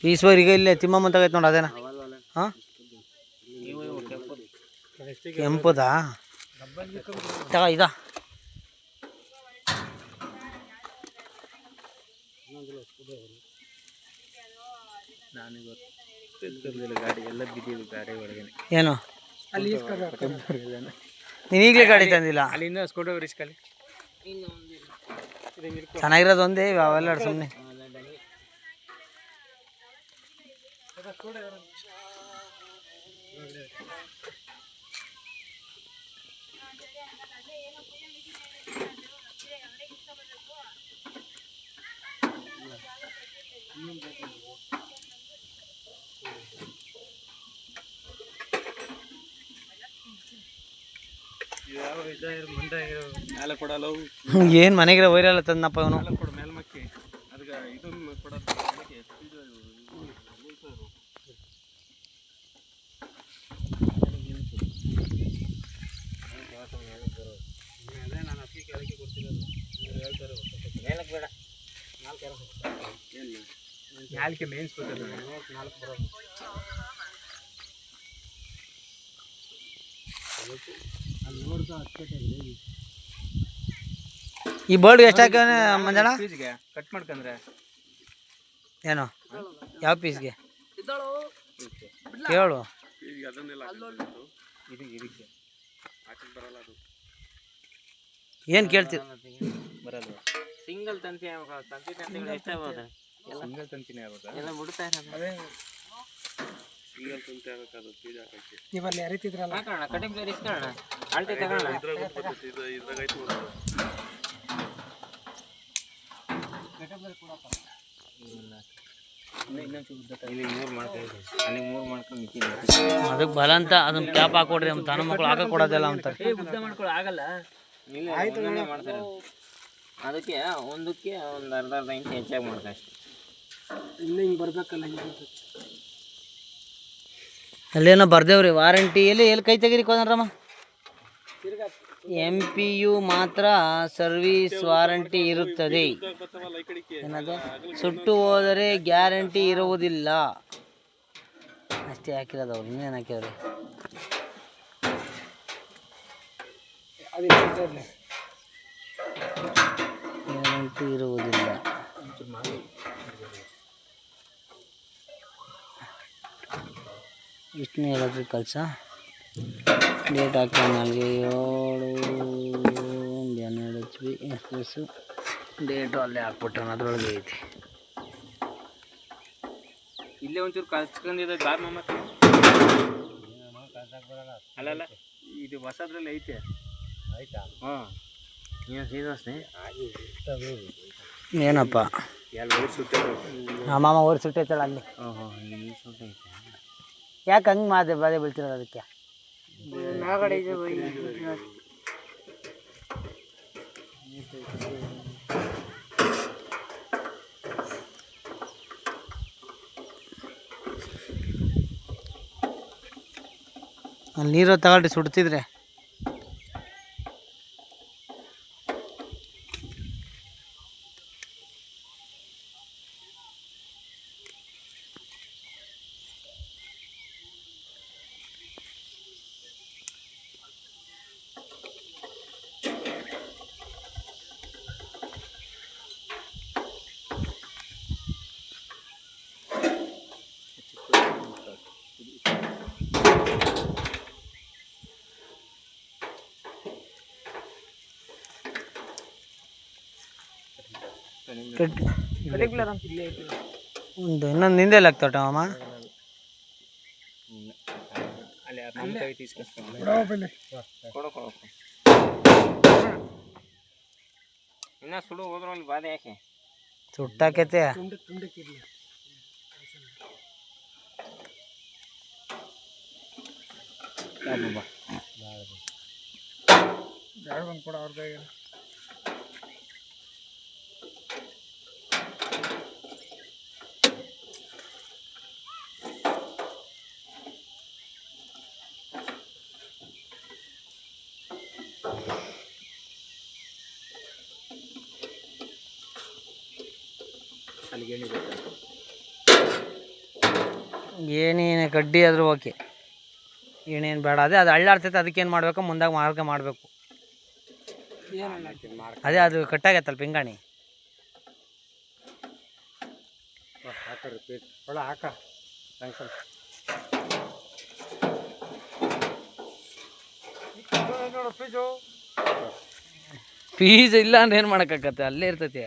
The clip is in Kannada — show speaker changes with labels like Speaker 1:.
Speaker 1: ಪೀಸ್ವರಿಗೆ ಇಲ್ಲೇ ತಿಮ್ಮಮ್ಮ ತಗೈತೆ ನೋಡಿ ಅದೇನ. ಹಾಂ ಕೆಂಪುದಾ ತಗ ಇದ.
Speaker 2: ಗಾಡಿ ಎಲ್ಲ ಬಿದ್ದಿದ್ದು ಗಾಡಿ ಒಳಗೆ
Speaker 1: ಏನು ನೀನು ಈಗಲೇ ಗಾಡಿ ತಂದಿಲ್ಲ?
Speaker 2: ಅಲ್ಲಿಂದ ಸ್ಕೂಟರ್ ರಿಸ್ಕಲ್ಲಿ
Speaker 1: ಚೆನ್ನಾಗಿರೋದು ಒಂದೇ ಅವೆಲ್ಲ ಸುಮ್ಮನೆ. ಏನು ಮನೆಗಿರೋ ವೈರಲ್ಲ ತಂದಪ್ಪ ಇವನು. ಈ ಬೋರ್ಡ್ಗೆ ಎಷ್ಟು ಹಾಕ್ಯಾವ ಮಂಜಣ್ಣ?
Speaker 2: ಕಟ್ ಮಾಡ್ಕಂದ್ರೆ
Speaker 1: ಏನು ಯಾವ ಪೀಸ್ಗೆ ಕೇಳು. ಏನು ಕೇಳ್ತೀವಿ
Speaker 2: ಬರಲ್ಲ. ಸಿಂಗಲ್ ತಂತಿ ತಂತಿಗಳು ಎಷ್ಟಾಗ್ಬೋದು? ಸಿಂಗಲ್ ತಂತಿನೇ ಆಗೋದಾ? ಎಲ್ಲ ಬಿಡ್ತಾ ಇರೋದು ಸಿಂಗಲ್ ತಂತಿ ಆಗಬೇಕದು ಪೀಜ್ ಹಾಕಕ್ಕೆ.
Speaker 3: ನೀವಲ್ಲಿ ಅರಿತಿದ್ರಲ್ಲ
Speaker 2: ಹಾಕೋಣ, ಕಟಿಂಗ್ ಪ್ಲೇರ್ ಇಸ್ಕೊಳ್ಳೋಣ, ಅಳತೆ ತಗೋಣ.
Speaker 3: ಇದ್ರಾಗೈತು
Speaker 1: ಅದಕ್ಕೆ ಬಲ ಅಂತ ಅದನ್ನ ಕ್ಯಾಪ್ ಹಾಕೊಡ್ರಿ ನಮ್ಮ ತನ್ನ ಮಕ್ಕಳು ಹಾಕ ಕೊಡೋದಿಲ್ಲ ಅಂತಾರೆ.
Speaker 2: ಉದ್ದ ಮಾಡ್ಕೊಳ್ಳೋ ಆಗಲ್ಲ, ಮಾಡ್ತಾರೆ. ಅದಕ್ಕೆ ಒಂದಕ್ಕೆ ಒಂದು ಅರ್ಧ ಇಂಚ್ ಹೆಚ್ಚಾಗಿ ಮಾಡ್ತಾರೆ ಅಷ್ಟೇ.
Speaker 3: ಇನ್ನು ಹಿಂಗೆ ಬರ್ಬೇಕಲ್ಲ.
Speaker 1: ಅಲ್ಲೇನೋ ಬರ್ದೇವ್ರಿ ವಾರಂಟಿ. ಎಲ್ಲಿ ಕೈ ತೆಗೀರಿ ಕೋದನ್ರಮ್ಮ. MPU ಮಾತ್ರ ಸರ್ವಿಸ್ ವಾರಂಟಿ ಇರುತ್ತದೆ. ಏನದು ಸುಟ್ಟು ಹೋದರೆ ಗ್ಯಾರಂಟಿ ಇರುವುದಿಲ್ಲ ಅಷ್ಟೇ ಹಾಕಿರೋದು ಅವ್ರು. ಇನ್ನೇನು ಹಾಕಿವ್ರಿ? ಗ್ಯಾರಂಟಿ ಇರುವುದಿಲ್ಲ. ಇಷ್ಟನ್ನೇ ಹೇಳೋದು ಕೆಲಸ. ಡೇಟ್ ಹಾಕಿ ನನಗೆ 7/12 HP ಎಕ್ಸ್ಪ್ರೆಸ್ಸು ಡೇಟು ಅಲ್ಲೇ ಹಾಕ್ಬಿಟ್ಟು ಅದರೊಳಗೆ ಐತಿ.
Speaker 2: ಇಲ್ಲೇ ಒಂಚೂರು ಕಲ್ಸ್ಕೊಂಡಿದ್ದ ಗಾರ್ ಮತ್ತೆ ಅಲ್ಲಲ್ಲ ಇದು ಹೊಸದ್ರಲ್ಲಿ ಐತೆ. ಆಯ್ತಾ? ಹಾಂ ಏನು ಸೀದೋಸ್ನೆ
Speaker 1: ಏನಪ್ಪ
Speaker 2: ಎಲ್ಲ ಓಡಿ ಸುಟ್ಟೈತೆ.
Speaker 1: ನಮ್ಮ ಮಾಮ ಓಡಿ ಸುಟ್ಟೈತಲ್ಲ ಅಲ್ಲಿ.
Speaker 2: ಓಹೋ ಇಲ್ಲಿ ಸುಟ್ಟೈತೆ.
Speaker 1: ಯಾಕೆ ಹಂಗೆ ಬಾಧೆ ಬೀಳ್ತಿರೋದು ಅದಕ್ಕೆ? ಅಲ್ಲಿ ನೀರು ತಗೊಳ್ರಿ ಸುಡ್ತಿದ್ರೆ. ಒಂದು ಇನ್ನೊಂದು ನಿಂದೆ ಆಗ್ತಾವಟ ಮಾಮ.
Speaker 2: ಇನ್ನ ಸುಡು ಹೋದ್ರಲ್ಲಿ ಬಾಧೆ ಯಾಕೆ
Speaker 1: ಸುಟ್ಟಾಕೈತೆ.
Speaker 3: ಕೂಡ ಅವ್ರ
Speaker 2: ಅಲ್ಲಿಗೆ
Speaker 1: ಏನೇನು ಕಡ್ಡಿ ಆದರೂ ಓಕೆ, ಏನೇನು ಬೇಡ. ಅದೇ ಅದು ಹಳ್ಳಾಡ್ತೈತೆ, ಅದಕ್ಕೇನು ಮಾಡಬೇಕು, ಮುಂದಾಗ ಮಾರ್ಗ ಮಾಡಬೇಕು. ಅದೇ ಅದು ಕಟ್ಟಾಗೈತಲ್ಲ ಪಿಂಗಾಣಿ. ಫೀಸ್ ಇಲ್ಲ ಅಂದ್ರೆ ಏನು ಮಾಡೋಕ್ಕಾಗತ್ತೆ, ಅಲ್ಲೇ ಇರ್ತೈತಿ.